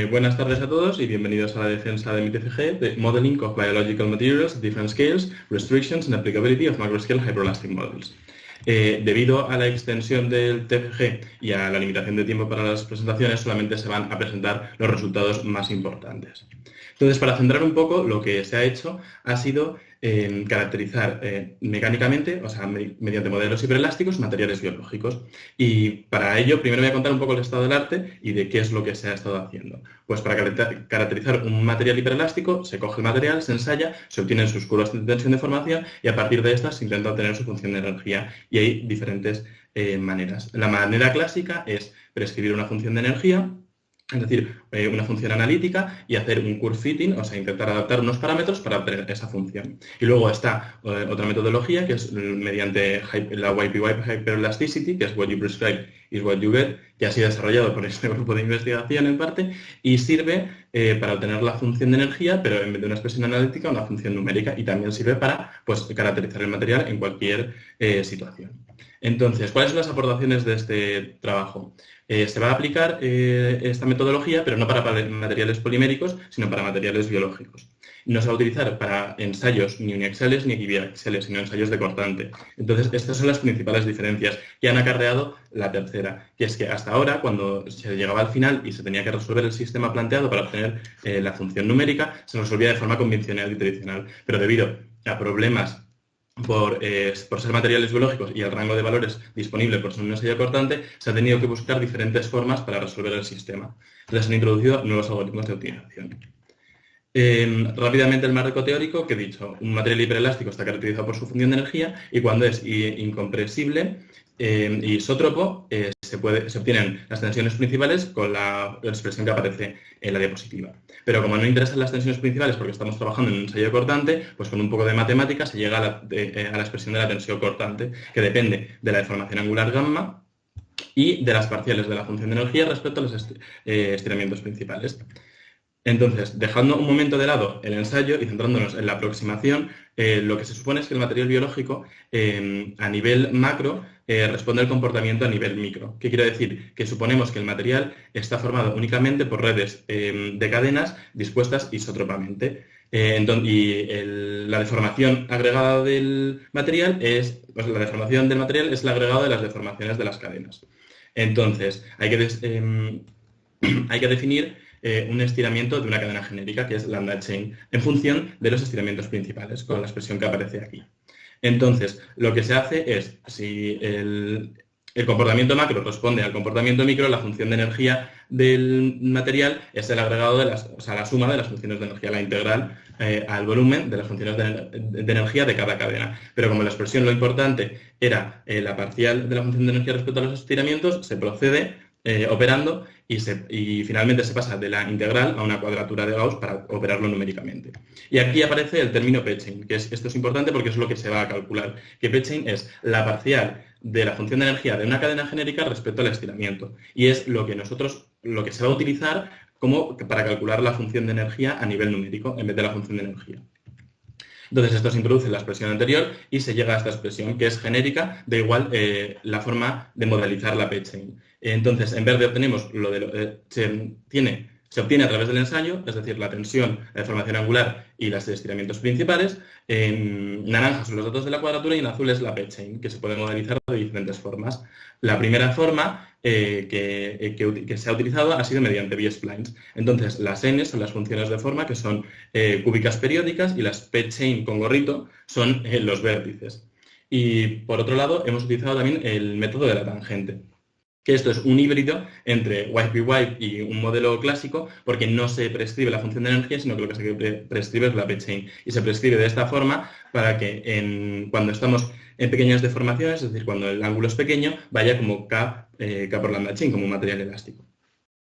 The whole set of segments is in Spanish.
Buenas tardes a todos y bienvenidos a la defensa de mi TFG de Modeling of Biological Materials at Different Scales, Restrictions and Applicability of Macroscale Hyperelastic Models. Debido a la extensión del TFG y a la limitación de tiempo para las presentaciones, solamente se van a presentar los resultados más importantes. Entonces, para centrar un poco, lo que se ha hecho ha sido caracterizar mecánicamente, o sea, mediante modelos hiperelásticos, materiales biológicos. Y para ello, primero voy a contar un poco el estado del arte y de qué es lo que se ha estado haciendo. Pues para caracterizar un material hiperelástico, se coge el material, se ensaya, se obtienen sus curvas de tensión de formación y a partir de estas se intenta obtener su función de energía. Y hay diferentes maneras. La manera clásica es prescribir una función de energía, es decir, una función analítica y hacer un curve fitting, o sea, intentar adaptar unos parámetros para obtener esa función. Y luego está otra metodología que es mediante la YPY Hyperelasticity, que es what you prescribe is what you get, que ha sido desarrollado por este grupo de investigación en parte, y sirve para obtener la función de energía, pero en vez de una expresión analítica, una función numérica, y también sirve para caracterizar el material en cualquier situación. Entonces, ¿cuáles son las aportaciones de este trabajo? Se va a aplicar esta metodología, pero no para materiales poliméricos, sino para materiales biológicos. No se va a utilizar para ensayos ni uniaxiales ni biaxiales, sino ensayos de cortante. Entonces, estas son las principales diferencias que han acarreado la tercera, que es que hasta ahora, cuando se llegaba al final y se tenía que resolver el sistema planteado para obtener la función numérica, se resolvía de forma convencional y tradicional. Pero debido a problemas por ser materiales biológicos y el rango de valores disponible por ser un ensayo cortante, se ha tenido que buscar diferentes formas para resolver el sistema. Entonces se han introducido nuevos algoritmos de optimización. Rápidamente el marco teórico, que he dicho, un material hiperelástico está caracterizado por su función de energía y cuando es incompresible y isótropo, se obtienen las tensiones principales con la expresión que aparece en la diapositiva. Pero como no interesan las tensiones principales porque estamos trabajando en un ensayo cortante, pues con un poco de matemática se llega a la expresión de la tensión cortante, que depende de la deformación angular gamma y de las parciales de la función de energía respecto a los estiramientos principales. Entonces, dejando un momento de lado el ensayo y centrándonos en la aproximación, lo que se supone es que el material biológico a nivel macro responde al comportamiento a nivel micro. ¿Qué quiere decir? Que suponemos que el material está formado únicamente por redes de cadenas dispuestas isótropamente. La deformación agregada del material es el agregado de las deformaciones de las cadenas. Entonces, hay que definir un estiramiento de una cadena genérica, que es lambda chain, en función de los estiramientos principales, con la expresión que aparece aquí. Entonces, lo que se hace es, si el comportamiento macro responde al comportamiento micro, la función de energía del material es el agregado de la suma de las funciones de energía, la integral al volumen de las funciones de energía de cada cadena. Pero como la expresión lo importante era la parcial de la función de energía respecto a los estiramientos, se procede operando y finalmente se pasa de la integral a una cuadratura de Gauss para operarlo numéricamente. Y aquí aparece el término P-chain, que esto es importante porque es lo que se va a calcular, que P-chain es la parcial de la función de energía de una cadena genérica respecto al estiramiento. Y es lo que se va a utilizar para calcular la función de energía a nivel numérico en vez de la función de energía. Entonces, esto se introduce en la expresión anterior y se llega a esta expresión, que es genérica, da igual la forma de modelizar la P-chain. Entonces, en verde obtenemos se obtiene a través del ensayo, es decir, la tensión, la deformación angular y los estiramientos principales. En naranja son los datos de la cuadratura y en azul es la P-chain, que se puede modelizar de diferentes formas. La primera forma que se ha utilizado ha sido mediante B-splines. Entonces, las n son las funciones de forma, que son cúbicas periódicas, y las P-chain con gorrito son los vértices. Y, por otro lado, hemos utilizado también el método de la tangente, que esto es un híbrido entre YPY y un modelo clásico, porque no se prescribe la función de energía, sino que lo que se prescribe es la P-chain. Y se prescribe de esta forma para que cuando estamos en pequeñas deformaciones, es decir, cuando el ángulo es pequeño, vaya como K por lambda chain, como un material elástico.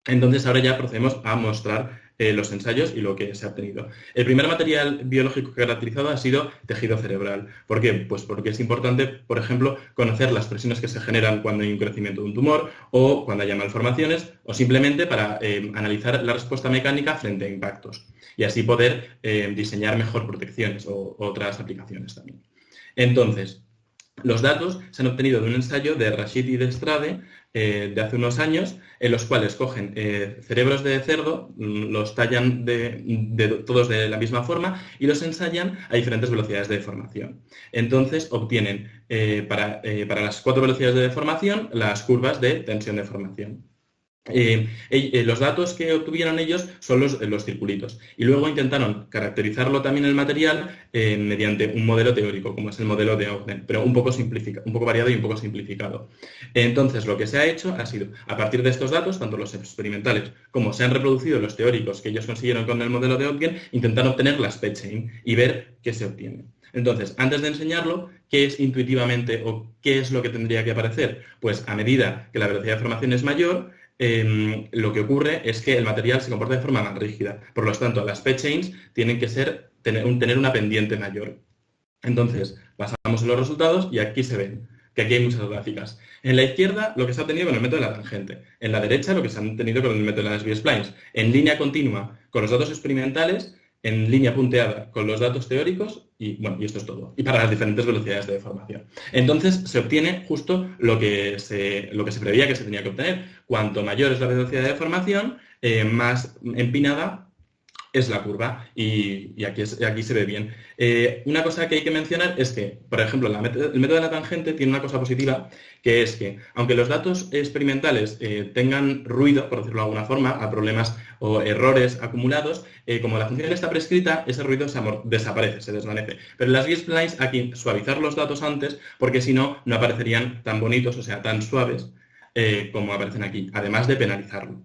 Entonces, ahora ya procedemos a mostrar los ensayos y lo que se ha obtenido. El primer material biológico que ha caracterizado ha sido tejido cerebral. ¿Por qué? Pues porque es importante, por ejemplo, conocer las presiones que se generan cuando hay un crecimiento de un tumor o cuando haya malformaciones, o simplemente para analizar la respuesta mecánica frente a impactos y así poder diseñar mejor protecciones o otras aplicaciones también. Entonces, Los datos se han obtenido de un ensayo de Rashid y de Strade de hace unos años, en los cuales cogen cerebros de cerdo, los tallan todos de la misma forma y los ensayan a diferentes velocidades de deformación. Entonces obtienen para las 4 velocidades de deformación las curvas de tensión de deformación. Los datos que obtuvieron ellos son los circulitos y luego intentaron caracterizarlo también el material mediante un modelo teórico, como es el modelo de Ogden, pero un poco variado y un poco simplificado. Entonces, lo que se ha hecho ha sido, a partir de estos datos, tanto los experimentales como se han reproducido los teóricos que ellos consiguieron con el modelo de Ogden, intentar obtener las P-chain y ver qué se obtiene. Entonces, antes de enseñarlo, ¿qué es intuitivamente o qué es lo que tendría que aparecer? Pues a medida que la velocidad de formación es mayor, lo que ocurre es que el material se comporta de forma más rígida. Por lo tanto, las P-chains tienen que tener una pendiente mayor. Entonces, pasamos a los resultados y aquí se ven que aquí hay muchas gráficas. En la izquierda, lo que se ha obtenido con el método de la tangente. En la derecha, lo que se ha obtenido con el método de las B-splines. En línea continua, con los datos experimentales, en línea punteada con los datos teóricos y esto es todo. Y para las diferentes velocidades de deformación. Entonces se obtiene justo lo que se preveía que se tenía que obtener. Cuanto mayor es la velocidad de deformación, más empinada es la curva y aquí se ve bien. Una cosa que hay que mencionar es que, por ejemplo, el método de la tangente tiene una cosa positiva, que es que, aunque los datos experimentales tengan ruido, por decirlo de alguna forma, a problemas o errores acumulados, como la función está prescrita, ese ruido desaparece, se desvanece. Pero en las B-splines hay que suavizar los datos antes, porque si no, no aparecerían tan bonitos, o sea, tan suaves, como aparecen aquí, además de penalizarlo,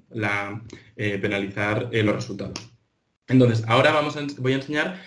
penalizar los resultados. Entonces, ahora voy a enseñar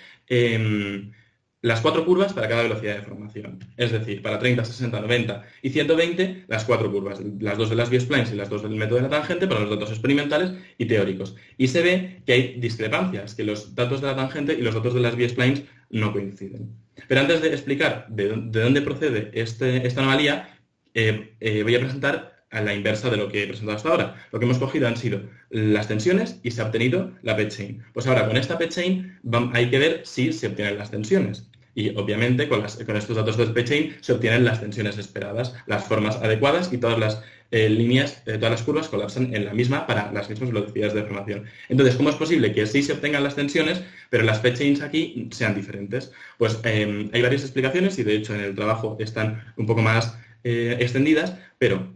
las 4 curvas para cada velocidad de deformación. Es decir, para 30, 60, 90 y 120, las 4 curvas. Las 2 de las B-splines y las 2 del método de la tangente para los datos experimentales y teóricos. Y se ve que hay discrepancias, que los datos de la tangente y los datos de las B-splines no coinciden. Pero antes de explicar de dónde procede esta anomalía, voy a presentar a la inversa de lo que he presentado hasta ahora. Lo que hemos cogido han sido las tensiones y se ha obtenido la P-chain. Pues ahora con esta P-chain hay que ver si se obtienen las tensiones. Y obviamente con estos datos del P-chain se obtienen las tensiones esperadas, las formas adecuadas y todas las líneas, todas las curvas colapsan en la misma para las mismas velocidades de deformación. Entonces, ¿cómo es posible que sí se obtengan las tensiones, pero las P-chains aquí sean diferentes? Pues hay varias explicaciones y de hecho en el trabajo están un poco más extendidas, pero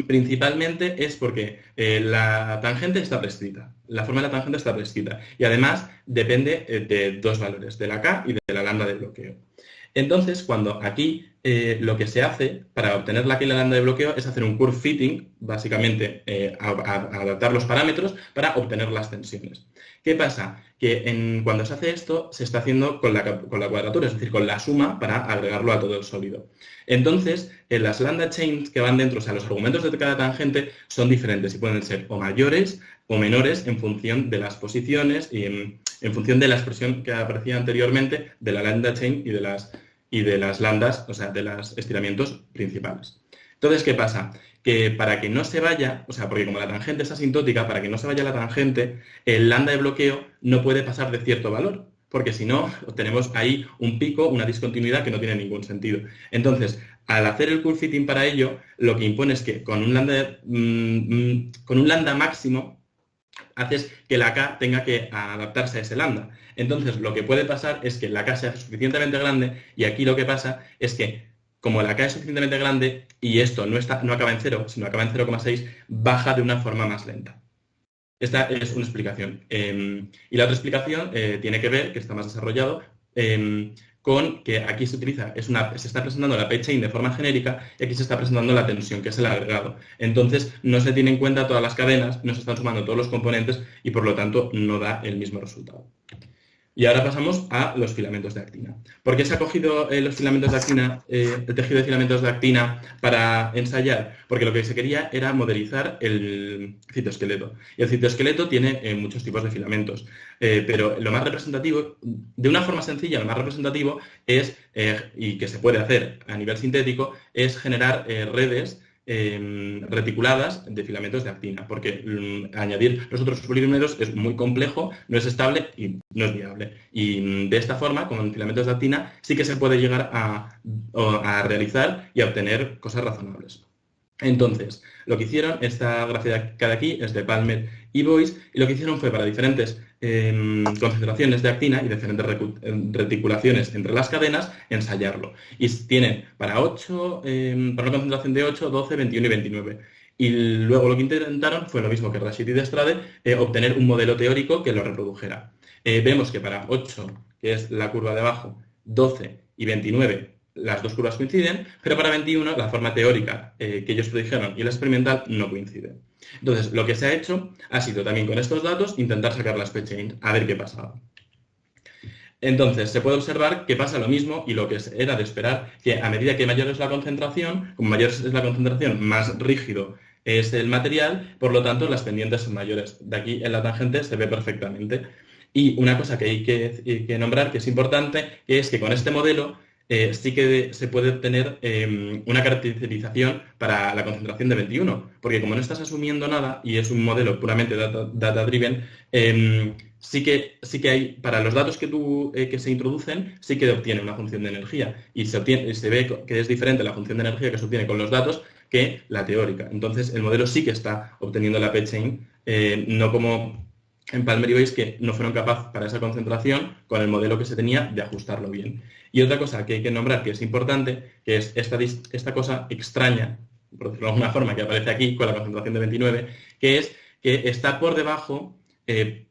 principalmente es porque la tangente está prescrita, la forma de la tangente está prescrita y además depende de 2 valores, de la K y de la lambda de bloqueo. Entonces, cuando aquí lo que se hace para obtener la K y la lambda de bloqueo es hacer un curve fitting, básicamente adaptar los parámetros para obtener las tensiones. ¿Qué pasa? Que cuando se hace esto, se está haciendo con la cuadratura, es decir, con la suma para agregarlo a todo el sólido. Entonces, las lambda chains que van dentro, o sea, los argumentos de cada tangente son diferentes y pueden ser o mayores o menores en función de las posiciones y en función de la expresión que aparecía anteriormente de la lambda chain y de las lambdas, o sea, de los estiramientos principales. Entonces, ¿qué pasa? Que para que no se vaya, o sea, porque como la tangente es asintótica, para que no se vaya la tangente, el lambda de bloqueo no puede pasar de cierto valor, porque si no, tenemos ahí un pico, una discontinuidad que no tiene ningún sentido. Entonces, al hacer el curve fitting para ello, lo que impone es que con un lambda máximo, haces que la K tenga que adaptarse a ese lambda. Entonces, lo que puede pasar es que la K sea suficientemente grande y aquí lo que pasa es que como la K es suficientemente grande y esto no acaba en 0, sino acaba en 0,6, baja de una forma más lenta. Esta es una explicación. Y la otra explicación tiene que ver, que está más desarrollado, con que aquí se está presentando la P-chain de forma genérica y aquí se está presentando la tensión, que es el agregado. Entonces, no se tiene en cuenta todas las cadenas, no se están sumando todos los componentes y, por lo tanto, no da el mismo resultado. Y ahora pasamos a los filamentos de actina. ¿Por qué se ha cogido los filamentos de actina, el tejido de filamentos de actina para ensayar? Porque lo que se quería era modelizar el citoesqueleto. Y el citoesqueleto tiene muchos tipos de filamentos. Pero lo más representativo, de una forma sencilla, lo más representativo es, y que se puede hacer a nivel sintético, es generar redes reticuladas de filamentos de actina, porque añadir los otros polímeros es muy complejo, no es estable y no es viable. Y de esta forma, con filamentos de actina, sí que se puede llegar a realizar y a obtener cosas razonables. Entonces, lo que hicieron, esta gráfica de aquí es de Palmer y Boyce, y lo que hicieron fue para diferentes concentraciones de actina y diferentes reticulaciones entre las cadenas, ensayarlo. Y tienen para una concentración de 8, 12, 21 y 29. Y luego lo que intentaron fue lo mismo que Rashid y Destrade, obtener un modelo teórico que lo reprodujera. Vemos que para 8, que es la curva de abajo, 12 y 29, las dos curvas coinciden, pero para 21 la forma teórica que ellos predijeron y la experimental no coinciden. Entonces, lo que se ha hecho ha sido también con estos datos intentar sacar las P-chain, a ver qué pasaba. Entonces, se puede observar que pasa lo mismo y lo que era de esperar, que a medida que mayor es la concentración, como mayor es la concentración, más rígido es el material, por lo tanto, las pendientes son mayores. De aquí en la tangente se ve perfectamente. Y una cosa que hay que nombrar, que es importante, es que con este modelo sí que se puede obtener una caracterización para la concentración de 21, porque como no estás asumiendo nada y es un modelo puramente data-driven, sí que hay, para los datos que se introducen, sí que obtiene una función de energía y se ve que es diferente la función de energía que se obtiene con los datos que la teórica. Entonces, el modelo sí que está obteniendo la P-chain, no como en Palmer y Boyce, que no fueron capaces para esa concentración, con el modelo que se tenía, de ajustarlo bien. Y otra cosa que hay que nombrar, que es importante, que es esta cosa extraña, por decirlo de alguna forma, que aparece aquí con la concentración de 29, que es que está por debajo,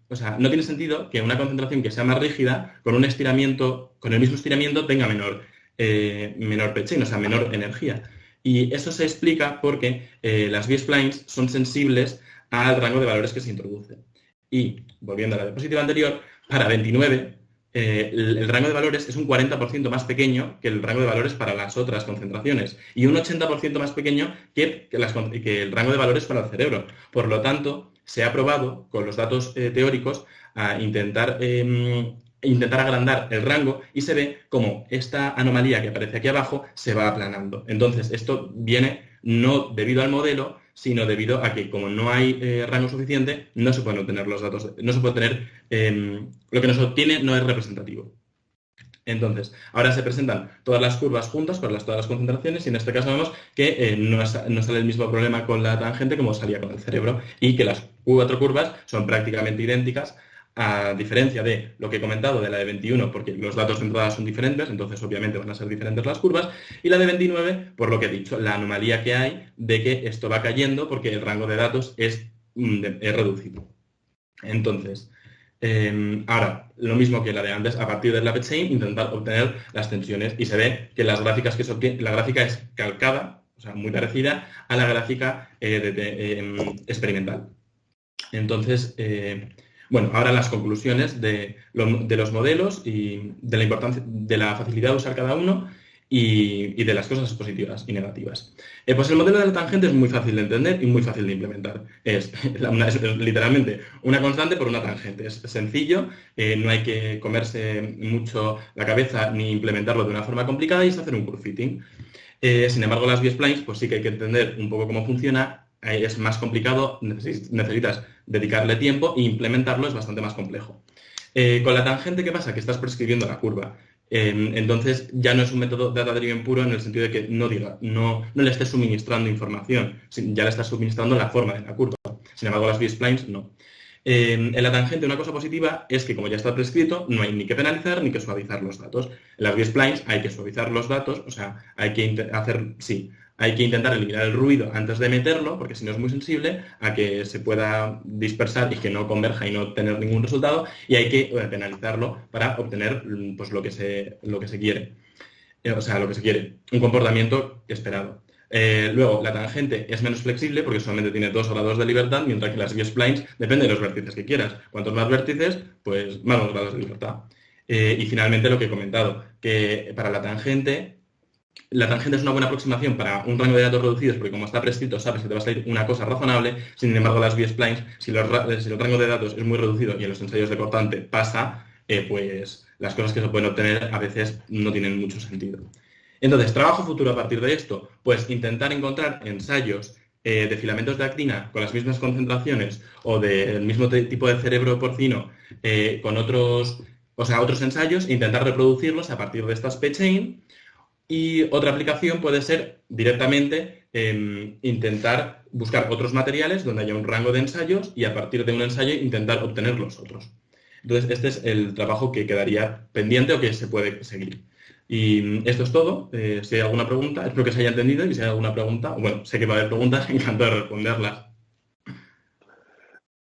o sea, no tiene sentido que una concentración que sea más rígida, con un estiramiento, con el mismo estiramiento, tenga menor P-chain, o sea, menor energía. Y eso se explica porque las B-splines son sensibles al rango de valores que se introducen. Y, volviendo a la diapositiva anterior, para 29, el rango de valores es un 40% más pequeño que el rango de valores para las otras concentraciones y un 80% más pequeño que el rango de valores para el cerebro. Por lo tanto, se ha probado con los datos teóricos a intentar agrandar el rango y se ve como esta anomalía que aparece aquí abajo se va aplanando. Entonces, esto viene no debido al modelo, sino debido a que como no hay rango suficiente, no se pueden obtener los datos, no se puede obtener, lo que nos obtiene no es representativo. Entonces, ahora se presentan todas las curvas juntas para todas las concentraciones y en este caso vemos que no sale el mismo problema con la tangente como salía con el cerebro y que las 4 curvas son prácticamente idénticas, a diferencia de lo que he comentado de la de 21, porque los datos de entrada son diferentes, entonces obviamente van a ser diferentes las curvas, y la de 29, por lo que he dicho, la anomalía que hay de que esto va cayendo porque el rango de datos es reducido. Entonces, ahora, lo mismo que la de antes, a partir de la P-chain, intentar obtener las tensiones y se ve que las gráficas que se obtienen, la gráfica es calcada, o sea, muy parecida a la gráfica experimental. Entonces, bueno, ahora las conclusiones de los modelos y de la importancia, de la facilidad de usar cada uno y de las cosas positivas y negativas. Pues el modelo de la tangente es muy fácil de entender y muy fácil de implementar. Es literalmente una constante por una tangente. Es sencillo, no hay que comerse mucho la cabeza ni implementarlo de una forma complicada y es hacer un curve fitting. Sin embargo, las B-splines, pues sí que hay que entender un poco cómo funciona. Es más complicado, necesitas dedicarle tiempo e implementarlo es bastante más complejo. Con la tangente, ¿qué pasa? Que estás prescribiendo la curva. Entonces, ya no es un método data-driven puro en el sentido de que no le estés suministrando información, ya le estás suministrando la forma de la curva. Sin embargo, las B-splines no. En la tangente, una cosa positiva es que, como ya está prescrito, no hay ni que penalizar ni que suavizar los datos. En las B-splines hay que suavizar los datos, o sea, hay que intentar eliminar el ruido antes de meterlo, porque si no es muy sensible a que se pueda dispersar y que no converja y no tener ningún resultado, y hay que penalizarlo para obtener pues, lo que se quiere. O sea, lo que se quiere, un comportamiento esperado. Luego, la tangente es menos flexible porque solamente tiene 2 grados de libertad, mientras que las B-splines depende de los vértices que quieras. Cuantos más vértices, pues más grados de libertad. Y finalmente lo que he comentado, que para la tangente es una buena aproximación para un rango de datos reducidos porque como está prescrito sabes que te va a salir una cosa razonable. Sin embargo, las B-splines, si el rango de datos es muy reducido y en los ensayos de cortante pasa, pues las cosas que se pueden obtener a veces no tienen mucho sentido. Entonces, trabajo futuro a partir de esto, pues intentar encontrar ensayos de filamentos de actina con las mismas concentraciones o del mismo tipo de cerebro porcino con otros ensayos, intentar reproducirlos a partir de esta SPchain. Y otra aplicación puede ser directamente intentar buscar otros materiales donde haya un rango de ensayos y a partir de un ensayo intentar obtener los otros. Entonces, este es el trabajo que quedaría pendiente o que se puede seguir. Y esto es todo. Si hay alguna pregunta, espero que se haya entendido y si hay alguna pregunta, bueno, sé que va a haber preguntas, encantado de responderlas.